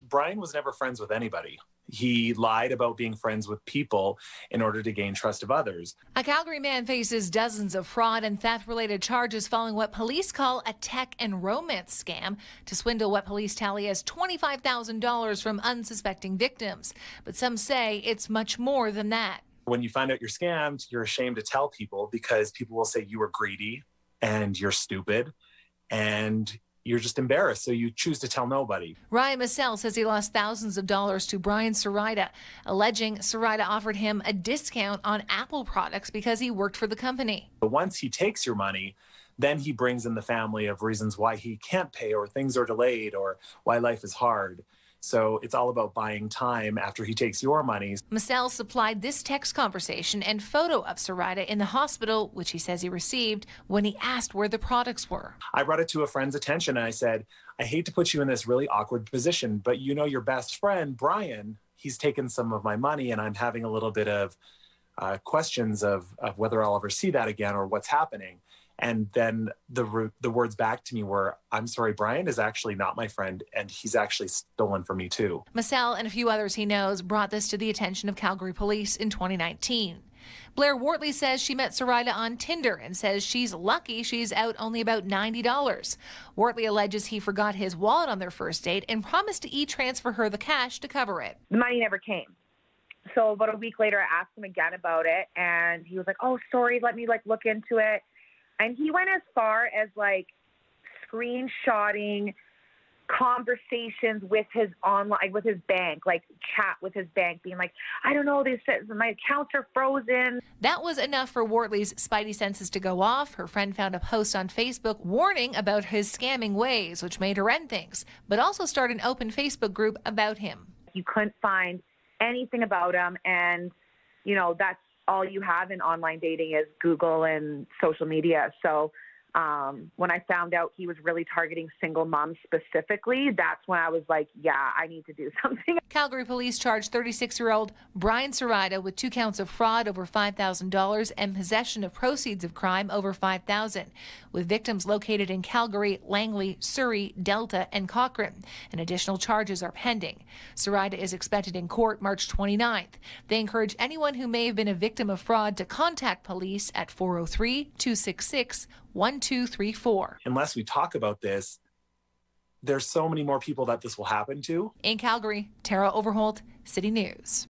Brian was never friends with anybody. He lied about being friends with people in order to gain trust of others. A Calgary man faces dozens of fraud and theft-related charges following what police call a tech and romance scam to swindle what police tally as $25,000 from unsuspecting victims. But some say it's much more than that. When you find out you're scammed, you're ashamed to tell people because people will say you were greedy and you're stupid and you're just embarrassed, so you choose to tell nobody. Ryan Massell says he lost thousands of dollars to Brian Sarida, alleging Sarida offered him a discount on Apple products because he worked for the company. But once he takes your money, then he brings in the family of reasons why he can't pay or things are delayed or why life is hard. So it's all about buying time after he takes your money. Massell supplied this text conversation and photo of Sarida in the hospital, which he says he received when he asked where the products were. I brought it to a friend's attention and I said, I hate to put you in this really awkward position, but you know your best friend, Brian, he's taken some of my money and I'm having a little bit of questions of whether I'll ever see that again or what's happening. And then the words back to me were, I'm sorry, Brian is actually not my friend, and he's actually stolen from me too. Massell and a few others he knows brought this to the attention of Calgary police in 2019. Blair Wortley says she met Sarida on Tinder and says she's lucky she's out only about $90. Wortley alleges he forgot his wallet on their first date and promised to e-transfer her the cash to cover it. The money never came. So about a week later, I asked him again about it, and he was like, oh, sorry, let me look into it. And he went as far as screenshotting conversations with his online, with his bank, chat with his bank, being like, I don't know, they said my accounts are frozen. That was enough for Wortley's spidey senses to go off. Her friend found a post on Facebook warning about his scamming ways, which made her end things, but also start an open Facebook group about him. You couldn't find anything about him, and, that's all you have in online dating is Google and social media. So when I found out he was really targeting single moms specifically, that's when I was like, yeah, I need to do something. Calgary police charged 36-year-old Brian Sarida with 2 counts of fraud over $5,000 and possession of proceeds of crime over $5,000, with victims located in Calgary, Langley, Surrey, Delta, and Cochrane. And additional charges are pending. Sarida is expected in court March 29th. They encourage anyone who may have been a victim of fraud to contact police at 403-266-1234. Unless we talk about this, there's so many more people that this will happen to. In Calgary, Tara Overholt, City News.